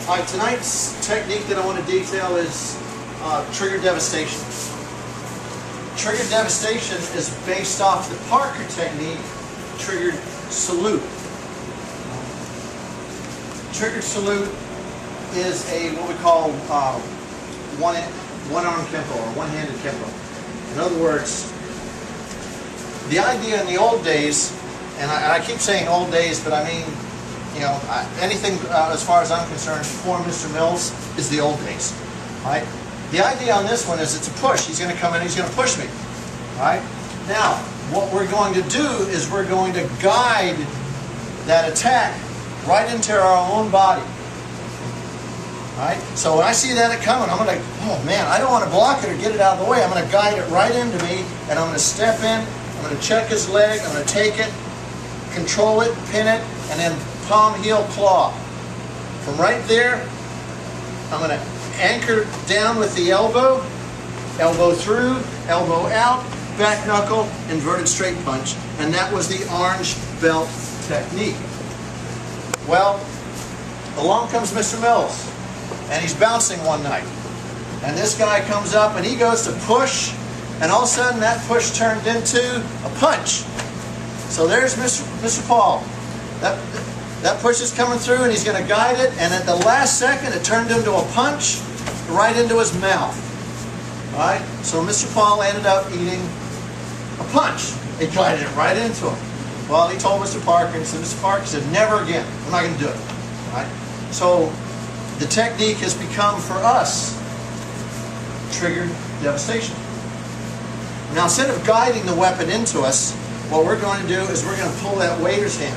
Tonight's technique that I want to detail is trigger devastation. Trigger devastation is based off the Parker technique, triggered salute. Triggered salute is what we call one-arm kempo or one-handed kempo. In other words, the idea in the old days, and I keep saying old days, but I mean, you know, anything as far as I'm concerned before Mr. Mills is the old days. Right? The idea on this one is it's a push. He's going to come in, he's going to push me. Right? Now, what we're going to do is we're going to guide that attack right into our own body. Right? So when I see that coming, I'm going to, oh man, I don't want to block it or get it out of the way. I'm going to guide it right into me, and I'm going to step in, I'm going to check his leg, I'm going to take it, control it, pin it, and then palm, heel, claw. From right there, I'm going to anchor down with the elbow, elbow through, elbow out, back knuckle, inverted straight punch. And that was the orange belt technique. Well, along comes Mr. Mills, and he's bouncing one night. And this guy comes up and he goes to push, and all of a sudden that push turned into a punch. So there's Mr. Paul. That push is coming through, and he's going to guide it, and at the last second it turned into a punch right into his mouth. All right? So Mr. Paul ended up eating a punch. It guided it right into him. Well, he told Mr. Parker, and he said, Mr. Parker said, never again. I'm not going to do it. All right? So the technique has become for us triggered devastation. Now, instead of guiding the weapon into us, what we're going to do is we're going to pull that waiter's hand.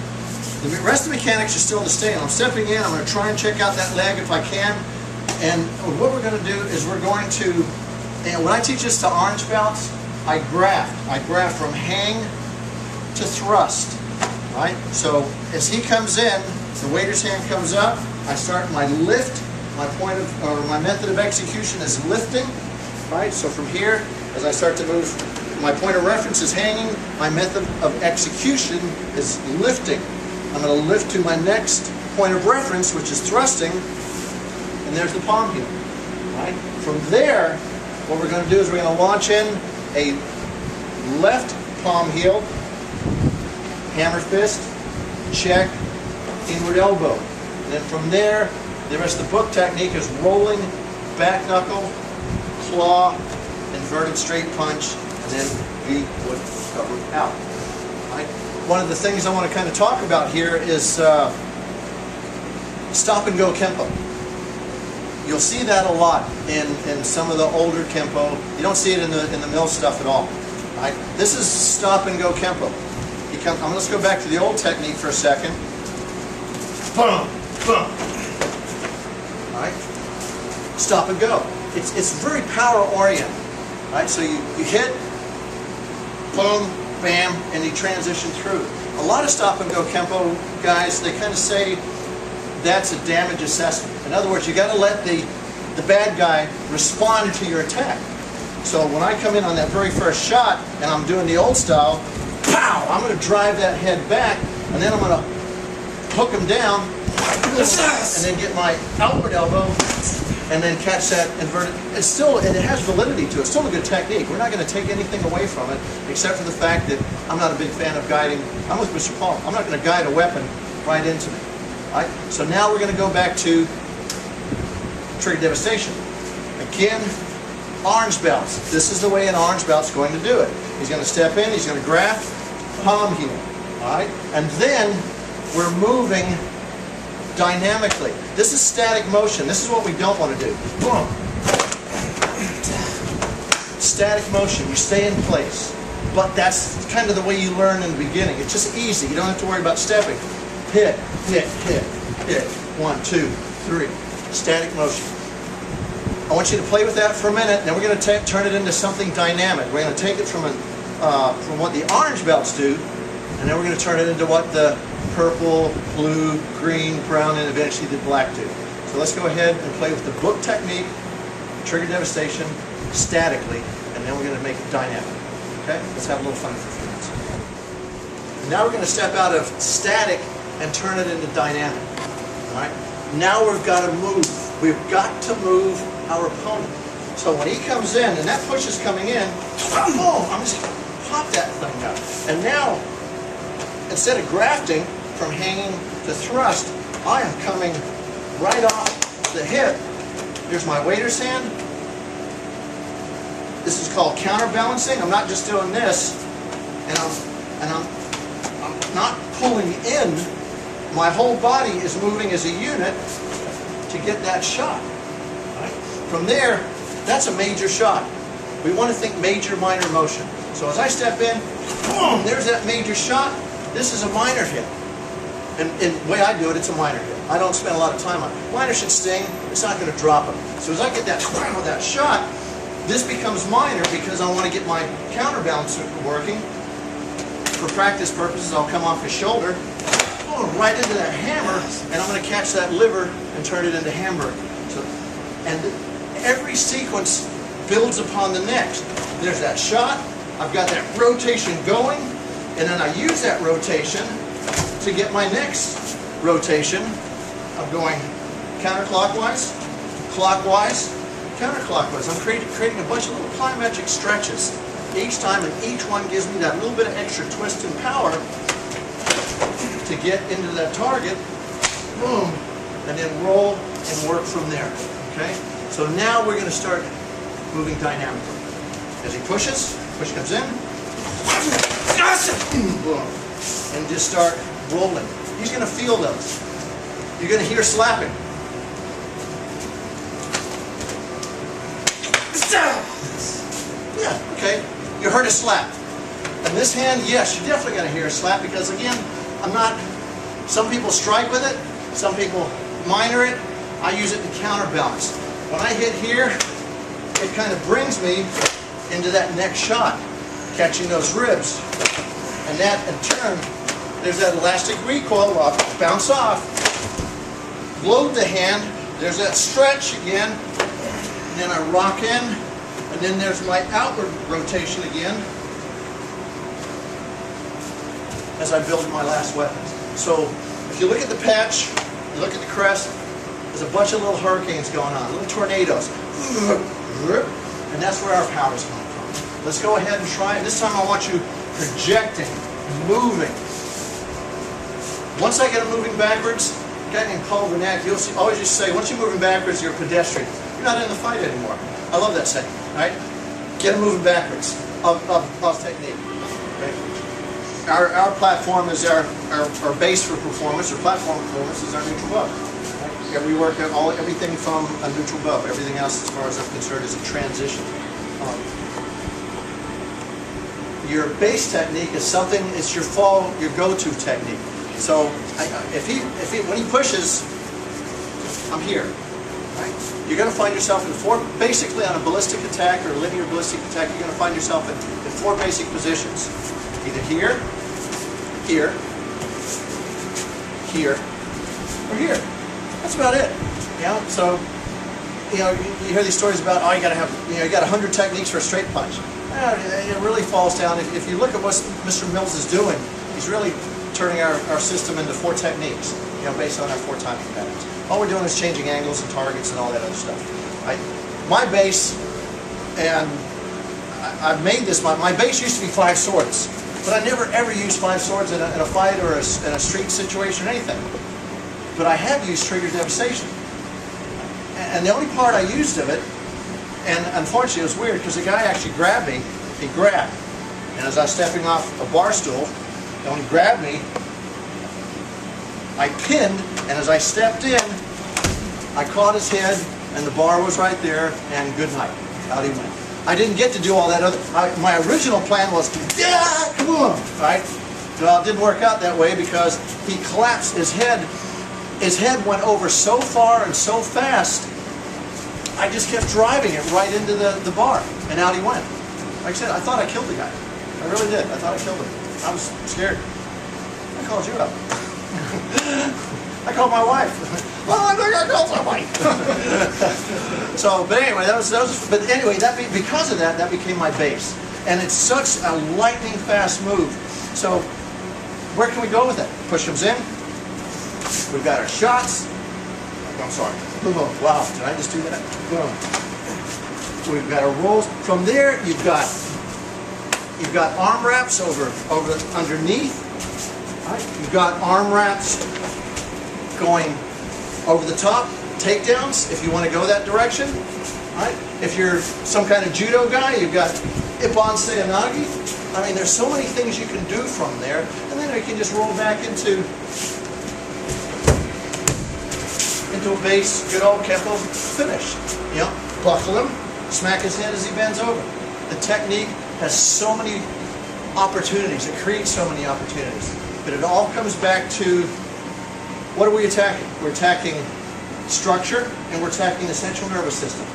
The rest of the mechanics are still the same. I'm stepping in, I'm going to try and check out that leg if I can. And what we're going to do is we're going to, and when I teach this to orange belts, I graft. I graft from hang to thrust. Right? So as he comes in, the waiter's hand comes up, I start my lift. My point of, or my method of execution is lifting. Right? So from here, as I start to move, my point of reference is hanging. My method of execution is lifting. I'm going to lift to my next point of reference, which is thrusting, and there's the palm heel. Right? From there, what we're going to do is we're going to launch in a left palm heel, hammer fist, check, inward elbow. And then from there, the rest of the book technique is rolling, back knuckle, claw, inverted straight punch, and then V-foot cover out. Right? One of the things I want to kind of talk about here is stop and go kempo. You'll see that a lot in some of the older kempo. You don't see it in the mill stuff at all. Right? This is stop and go kempo. Let's go back to the old technique for a second. Boom, boom. All right? Stop and go. It's very power oriented. Right? So you hit, boom, bam, and you transition through. A lot of stop and go kempo guys, they kind of say that's a damage assessment. In other words, you got to let the bad guy respond to your attack. So when I come in on that very first shot and I'm doing the old style, pow, I'm going to drive that head back, and then I'm going to hook him down, and then get my outward elbow, and then catch that inverted. It has validity to it. It's still a good technique. We're not going to take anything away from it, except for the fact that I'm not a big fan of guiding. I'm with Mr. Paul. I'm not going to guide a weapon right into me. All right? So now we're going to go back to trigger devastation. Again, orange belts. This is the way an orange belt's going to do it. He's going to step in, he's going to graft, palm heel. All right? And then we're moving dynamically. This is static motion. This is what we don't want to do. Boom. Static motion. You stay in place. But that's kind of the way you learn in the beginning. It's just easy. You don't have to worry about stepping. Hit, hit, hit, hit. 1, 2, 3. Static motion. I want you to play with that for a minute, then we're going to turn it into something dynamic. We're going to take it from what the orange belts do, and then we're going to turn it into what the purple, blue, green, brown, and eventually the black do. So let's go ahead and play with the book technique, trigger devastation, statically, and then we're going to make it dynamic. Okay? Let's have a little fun for a few minutes. Now we're going to step out of static and turn it into dynamic. All right? Now we've got to move. We've got to move our opponent. So when he comes in, and that push is coming in, boom, I'm just going to pop that thing up. And now, instead of grafting from hanging to thrust, I am coming right off the hip. Here's my waiter's hand. This is called counterbalancing. I'm not just doing this, and I'm not pulling in. My whole body is moving as a unit to get that shot. Right? From there, that's a major shot. We want to think major, minor motion. So as I step in, boom, there's that major shot. This is a minor hit. And the way I do it, it's a minor hit. I don't spend a lot of time on it. Minor should sting. It's not going to drop him. So as I get that shot, this becomes minor because I want to get my counterbalance working. For practice purposes, I'll come off his shoulder, boom, right into that hammer, and I'm going to catch that liver and turn it into hamburger. So, and every sequence builds upon the next. There's that shot. I've got that rotation going, and then I use that rotation to get my next rotation. I'm going counterclockwise, clockwise, counterclockwise. I'm creating a bunch of little plyometric stretches each time, and each one gives me that little bit of extra twist and power to get into that target, boom, and then roll and work from there, okay? So now we're going to start moving dynamically. As he pushes, push comes in, boom, and just start rolling. He's going to feel those. You're going to hear slapping. Yeah, okay. You heard a slap. And this hand, yes, you're definitely going to hear a slap because, again, some people strike with it, some people minor it. I use it to counterbalance. When I hit here, it kind of brings me into that next shot, catching those ribs. And that, in turn, there's that elastic recoil, I'll bounce off, load the hand, there's that stretch again, and then I rock in, and then there's my outward rotation again as I build my last weapons. So if you look at the patch, you look at the crest, there's a bunch of little hurricanes going on, little tornadoes, and that's where our power's coming from. Let's go ahead and try it. This time I want you projecting, moving. Once I get them moving backwards, a guy named Paul Vernac, you'll see, always just say, once you're moving backwards, you're a pedestrian. You're not in the fight anymore. I love that saying, right? Get them moving backwards of technique. Right? Our platform is our base for performance, or platform performance is our neutral bow. Right? We work at everything from a neutral bow. Everything else, as far as I'm concerned, is a transition. Your base technique is something, it's your go-to technique. So when he pushes, I'm here. Right? You're going to find yourself in basically on a ballistic attack or a linear ballistic attack, you're going to find yourself in four basic positions. Either here, here, here, or here. That's about it. You know, so you hear these stories about, oh, you got 100 techniques for a straight punch. It really falls down. If you look at what Mr. Mills is doing, he's really turning our system into four techniques, based on our four timing patterns. All we're doing is changing angles and targets and all that other stuff. Right? My base, and I've made this, my base used to be 5 swords, but I never ever used 5 swords in a fight or in a street situation or anything. But I have used trigger devastation. And the only part I used of it, and unfortunately it was weird because the guy actually grabbed me, he grabbed. And as I was stepping off a bar stool, and when he grabbed me, I pinned, and as I stepped in, I caught his head, and the bar was right there, and good night. Out he went. I didn't get to do all that other. My original plan was, yeah, come on, right? Well, it didn't work out that way because he collapsed his head. His head went over so far and so fast, I just kept driving it right into the bar, and out he went. Like I said, I thought I killed the guy. I really did. I thought I killed him. I was scared. I called you up. I called my wife. Well, I think I called my wife. So, but anyway, because of that, that became my base. And it's such a lightning fast move. So, where can we go with it? Push comes in. We've got our shots. I'm sorry. Oh, wow, did I just do that? Oh. We've got our rolls. From there, you've got arm wraps over underneath. Right. You've got arm wraps going over the top. Takedowns, if you want to go that direction. Right. If you're some kind of judo guy, you've got Ippon Seoinage. I mean, there's so many things you can do from there, and then you can just roll back into a base, good old kempo finish. You know, buckle him, smack his head as he bends over. The technique has so many opportunities. It creates so many opportunities. But it all comes back to, what are we attacking? We're attacking structure, and we're attacking the central nervous system.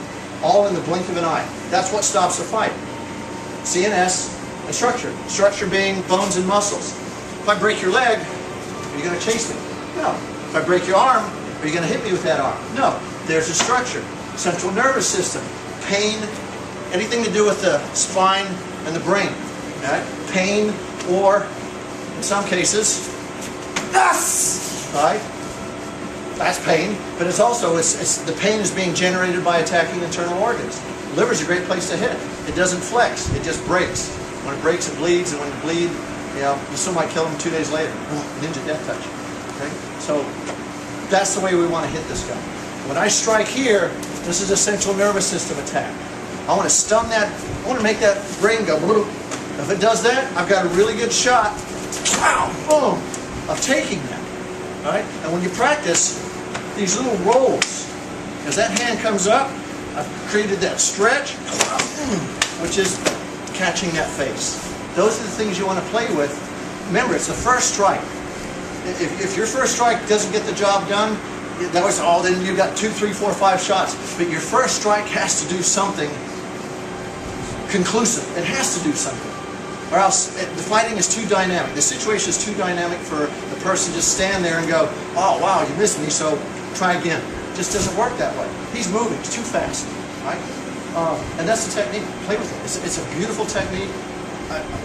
All in the blink of an eye. That's what stops a fight. CNS and structure. Structure being bones and muscles. If I break your leg, are you going to chase me? No. If I break your arm, are you going to hit me with that arm? No. There's a structure. Central nervous system. Pain. Anything to do with the spine and the brain. Right? Pain, or in some cases, right? That's pain, but it's also the pain is being generated by attacking internal organs. Liver's a great place to hit. It doesn't flex; it just breaks. When it breaks, it bleeds, and when you bleed, you know, you still might kill them 2 days later. Ninja death touch. Okay, so that's the way we want to hit this guy. When I strike here, this is a central nervous system attack. I want to stun that. I want to make that brain go. If it does that, I've got a really good shot. Wow, boom, of taking that. All right, and when you practice these little rolls, as that hand comes up, I've created that stretch, which is catching that face. Those are the things you want to play with. Remember, it's the first strike. If your first strike doesn't get the job done, that was all. Then you got 2, 3, 4, 5 shots. But your first strike has to do something conclusive. It has to do something. Or else the fighting is too dynamic. The situation is too dynamic for the person to just stand there and go, oh wow, you missed me, so try again. It just doesn't work that way. He's moving, it's too fast, right? And that's the technique. Play with it. It's a beautiful technique.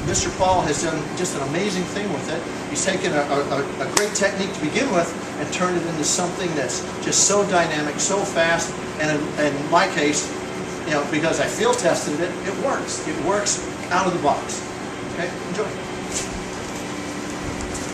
Mr. Paul has done just an amazing thing with it. He's taken a great technique to begin with and turned it into something that's just so dynamic, so fast, and in my case, you know, because I field tested it, it works. It works out of the box. Okay, enjoy.